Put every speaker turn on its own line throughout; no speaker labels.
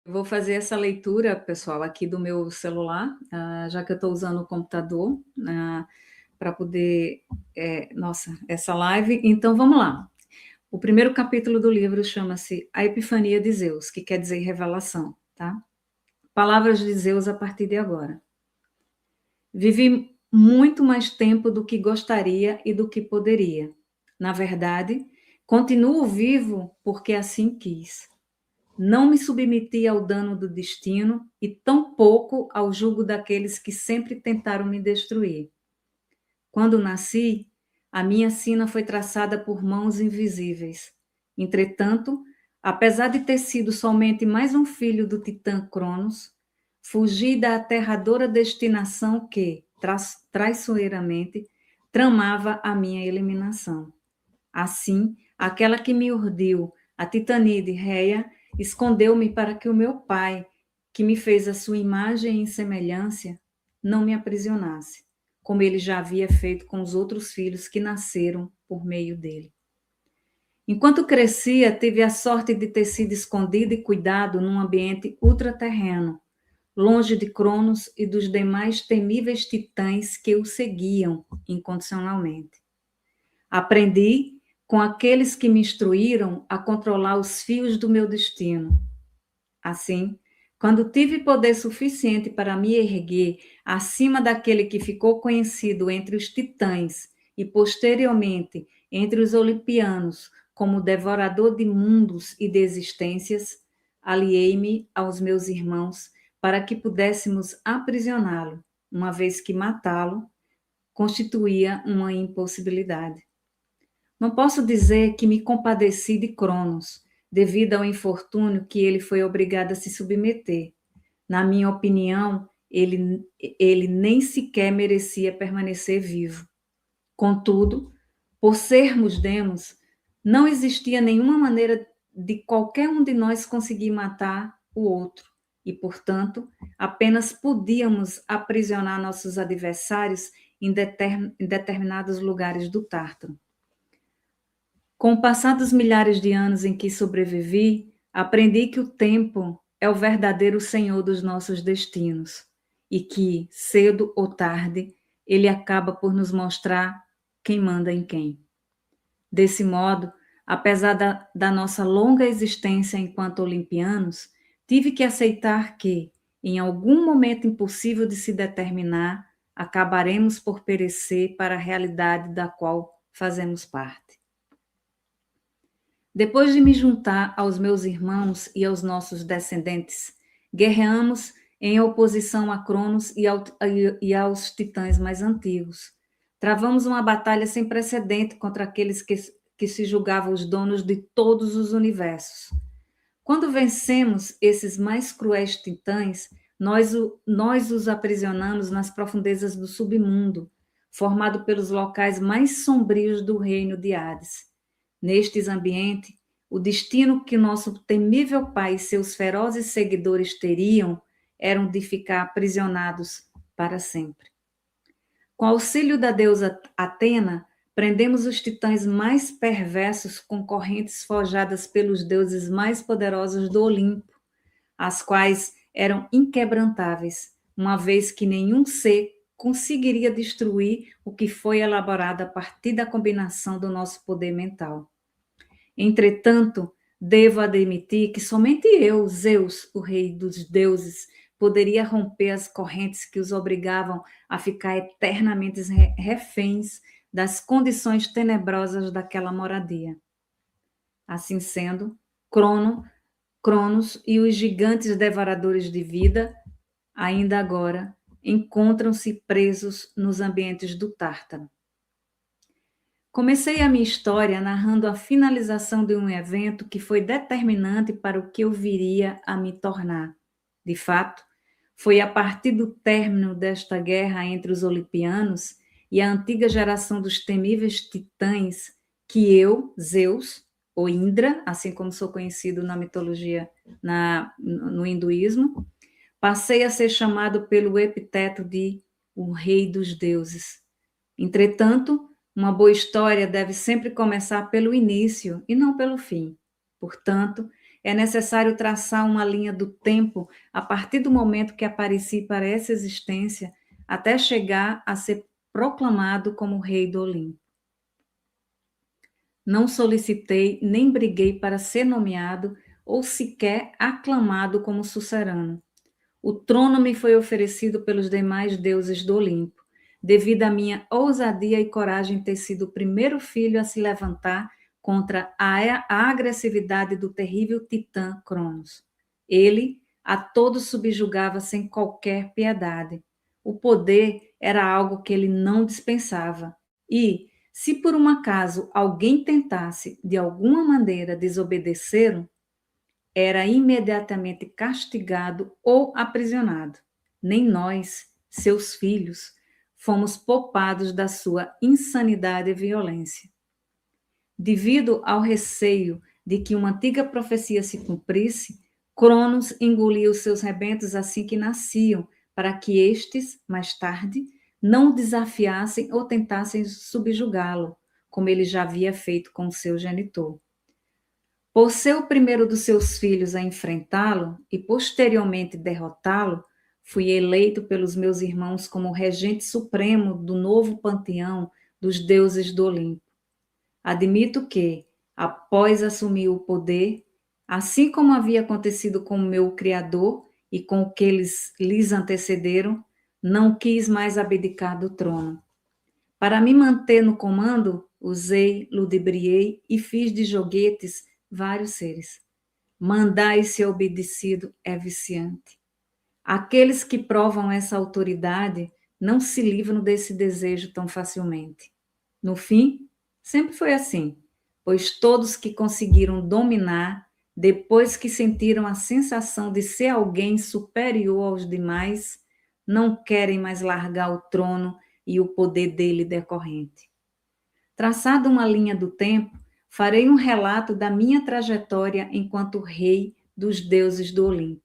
Eu vou fazer essa leitura, pessoal, aqui do meu celular, já que eu estou usando o computador, para poder, nossa, essa live. Então, vamos lá. O primeiro capítulo do livro chama-se A Epifania de Zeus, que quer dizer revelação, tá? Palavras de Zeus a partir de agora. Vivi muito mais tempo do que gostaria e do que poderia. Na verdade, continuo vivo porque assim quis. Não me submeti ao dano do destino e tampouco ao jugo daqueles que sempre tentaram me destruir. Quando nasci, a minha sina foi traçada por mãos invisíveis. Entretanto, apesar de ter sido somente mais um filho do titã Cronos, fugi da aterradora destinação que, traiçoeiramente, tramava a minha eliminação. Assim, aquela que me urdiu, a titanide Reia, escondeu-me para que o meu pai, que me fez a sua imagem e semelhança, não me aprisionasse, como ele já havia feito com os outros filhos que nasceram por meio dele. Enquanto crescia, tive a sorte de ter sido escondido e cuidado num ambiente ultraterreno, longe de Cronos e dos demais temíveis titãs que o seguiam incondicionalmente. Aprendi com aqueles que me instruíram a controlar os fios do meu destino. Assim, quando tive poder suficiente para me erguer acima daquele que ficou conhecido entre os titãs e posteriormente entre os olimpianos como devorador de mundos e de existências, aliei-me aos meus irmãos para que pudéssemos aprisioná-lo, uma vez que matá-lo constituía uma impossibilidade. Não posso dizer que me compadeci de Cronos, devido ao infortúnio que ele foi obrigado a se submeter. Na minha opinião, ele nem sequer merecia permanecer vivo. Contudo, por sermos demos, não existia nenhuma maneira de qualquer um de nós conseguir matar o outro, e, portanto, apenas podíamos aprisionar nossos adversários em determinados lugares do Tártaro. Com o passar dos milhares de anos em que sobrevivi, aprendi que o tempo é o verdadeiro senhor dos nossos destinos e que, cedo ou tarde, ele acaba por nos mostrar quem manda em quem. Desse modo, apesar da nossa longa existência enquanto olimpianos, tive que aceitar que, em algum momento impossível de se determinar, acabaremos por perecer para a realidade da qual fazemos parte. Depois de me juntar aos meus irmãos e aos nossos descendentes, guerreamos em oposição a Cronos e aos titãs mais antigos. Travamos uma batalha sem precedente contra aqueles que se julgavam os donos de todos os universos. Quando vencemos esses mais cruéis titãs, nós os aprisionamos nas profundezas do submundo, formado pelos locais mais sombrios do reino de Hades. Nestes ambientes, o destino que nosso temível pai e seus ferozes seguidores teriam era de ficar aprisionados para sempre. Com auxílio da deusa Atena, prendemos os titãs mais perversos com correntes forjadas pelos deuses mais poderosos do Olimpo, as quais eram inquebrantáveis, uma vez que nenhum ser conseguiria destruir o que foi elaborado a partir da combinação do nosso poder mental. Entretanto, devo admitir que somente eu, Zeus, o rei dos deuses, poderia romper as correntes que os obrigavam a ficar eternamente reféns das condições tenebrosas daquela moradia. Assim sendo, Cronos e os gigantes devoradores de vida, ainda agora, encontram-se presos nos ambientes do Tártaro. Comecei a minha história narrando a finalização de um evento que foi determinante para o que eu viria a me tornar. De fato, foi a partir do término desta guerra entre os olimpianos e a antiga geração dos temíveis titãs que eu, Zeus, ou Indra, assim como sou conhecido na mitologia, no hinduísmo, passei a ser chamado pelo epiteto de o Rei dos Deuses. Entretanto, uma boa história deve sempre começar pelo início e não pelo fim. Portanto, é necessário traçar uma linha do tempo a partir do momento que apareci para essa existência, até chegar a ser proclamado como rei do Olimpo. Não solicitei nem briguei para ser nomeado ou sequer aclamado como sucerano. O trono me foi oferecido pelos demais deuses do Olimpo, devido à minha ousadia e coragem em ter sido o primeiro filho a se levantar contra a agressividade do terrível titã Cronos. Ele a todos subjugava sem qualquer piedade. O poder era algo que ele não dispensava. E, se por um acaso alguém tentasse de alguma maneira desobedecer, era imediatamente castigado ou aprisionado. Nem nós, seus filhos, fomos poupados da sua insanidade e violência. Devido ao receio de que uma antiga profecia se cumprisse, Cronos engoliu seus rebentos assim que nasciam, para que estes, mais tarde, não o desafiassem ou tentassem subjugá-lo, como ele já havia feito com seu genitor. Por ser o primeiro dos seus filhos a enfrentá-lo e posteriormente derrotá-lo, fui eleito pelos meus irmãos como regente supremo do novo panteão dos deuses do Olimpo. Admito que, após assumir o poder, assim como havia acontecido com o meu Criador e com o que lhes antecederam, não quis mais abdicar do trono. Para me manter no comando, usei, ludibriei e fiz de joguetes vários seres. Mandar e ser obedecido é viciante. Aqueles que provam essa autoridade não se livram desse desejo tão facilmente. No fim, sempre foi assim, pois todos que conseguiram dominar, depois que sentiram a sensação de ser alguém superior aos demais, não querem mais largar o trono e o poder dele decorrente. Traçada uma linha do tempo, farei um relato da minha trajetória enquanto rei dos deuses do Olimpo.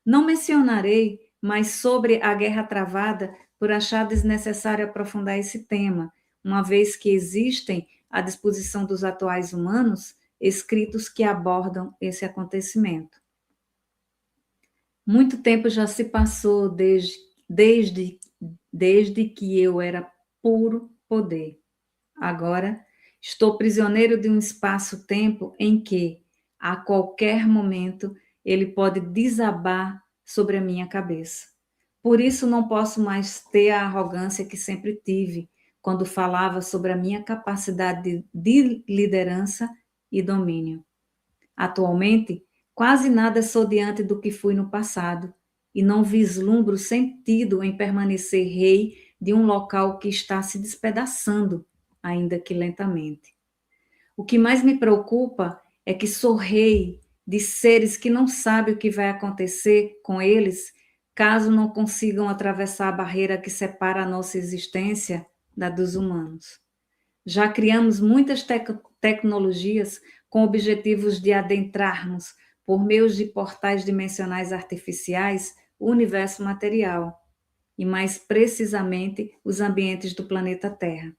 Não mencionarei mais sobre a guerra travada por achar desnecessário aprofundar esse tema, uma vez que existem, à disposição dos atuais humanos, escritos que abordam esse acontecimento. Muito tempo já se passou desde que eu era puro poder. Agora, estou prisioneiro de um espaço-tempo em que, a qualquer momento, ele pode desabar sobre a minha cabeça. Por isso, não posso mais ter a arrogância que sempre tive quando falava sobre a minha capacidade de liderança e domínio. Atualmente, quase nada sou diante do que fui no passado e não vislumbro sentido em permanecer rei de um local que está se despedaçando, ainda que lentamente. O que mais me preocupa é que sou rei de seres que não sabem o que vai acontecer com eles caso não consigam atravessar a barreira que separa a nossa existência da dos humanos. Já criamos muitas tecnologias com objetivos de adentrarmos, por meio de portais dimensionais artificiais, o universo material, e mais precisamente os ambientes do planeta Terra.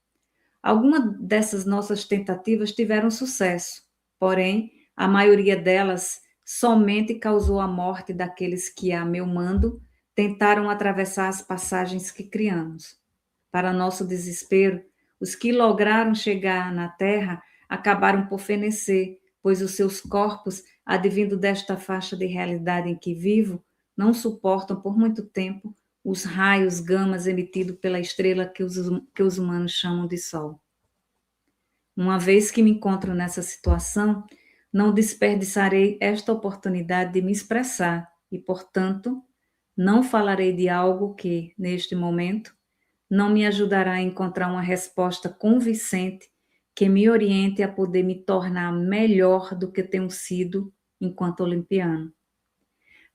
Algumas dessas nossas tentativas tiveram sucesso, porém, a maioria delas somente causou a morte daqueles que, a meu mando, tentaram atravessar as passagens que criamos. Para nosso desespero, os que lograram chegar na Terra acabaram por fenecer, pois os seus corpos, advindo desta faixa de realidade em que vivo, não suportam por muito tempo os raios gamas emitidos pela estrela que os humanos chamam de Sol. Uma vez que me encontro nessa situação, não desperdiçarei esta oportunidade de me expressar e, portanto, não falarei de algo que, neste momento, não me ajudará a encontrar uma resposta convincente que me oriente a poder me tornar melhor do que tenho sido enquanto olimpiano.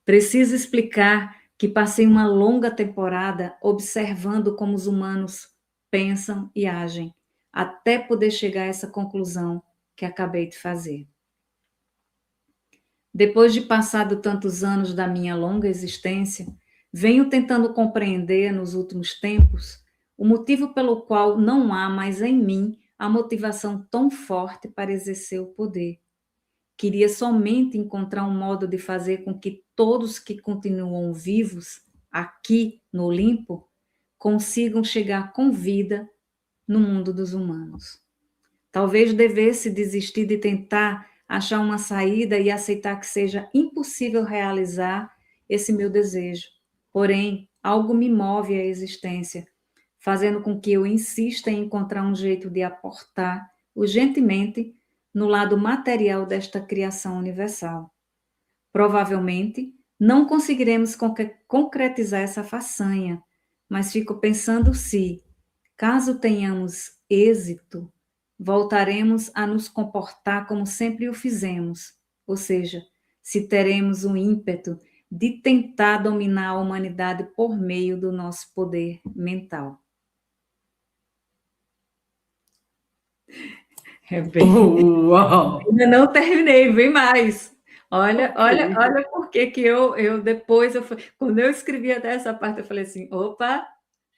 Preciso explicar que passei uma longa temporada observando como os humanos pensam e agem, até poder chegar a essa conclusão que acabei de fazer. Depois de passado tantos anos da minha longa existência, venho tentando compreender nos últimos tempos o motivo pelo qual não há mais em mim a motivação tão forte para exercer o poder. queria somente encontrar um modo de fazer com que todos que continuam vivos aqui no Olimpo consigam chegar com vida no mundo dos humanos. Talvez devesse desistir de tentar achar uma saída e aceitar que seja impossível realizar esse meu desejo. Porém, algo me move à existência, fazendo com que eu insista em encontrar um jeito de aportar urgentemente no lado material desta criação universal. Provavelmente, não conseguiremos concretizar essa façanha, mas fico pensando se, caso tenhamos êxito, voltaremos a nos comportar como sempre o fizemos, ou seja, se teremos um ímpeto de tentar dominar a humanidade por meio do nosso poder mental. É bem...
Uau!
Ainda não terminei, vem mais. Olha, olha por que eu depois, quando eu escrevi até essa parte, eu falei assim, opa,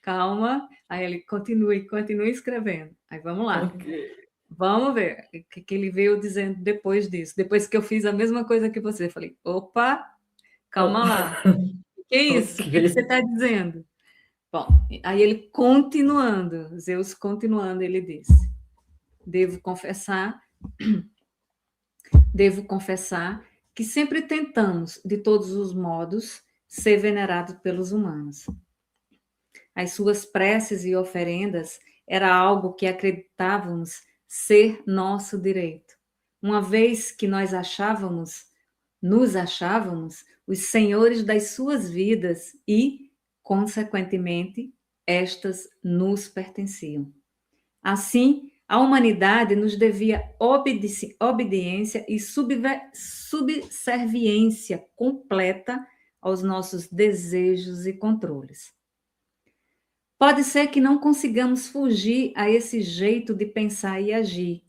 calma. Aí ele, continue escrevendo. Aí vamos lá.
Okay.
Vamos ver o que ele veio dizendo depois disso. Depois que eu fiz a mesma coisa que você, eu falei, opa, calma lá. Que é isso? O que você está dizendo? Bom, aí ele continuando, Zeus continuando, ele disse, devo confessar que sempre tentamos, de todos os modos, ser venerados pelos humanos. As suas preces e oferendas era algo que acreditávamos ser nosso direito, uma vez que nos achávamos os senhores das suas vidas e, consequentemente, estas nos pertenciam. Assim, a humanidade nos devia obediência e subserviência completa aos nossos desejos e controles. Pode ser que não consigamos fugir a esse jeito de pensar e agir,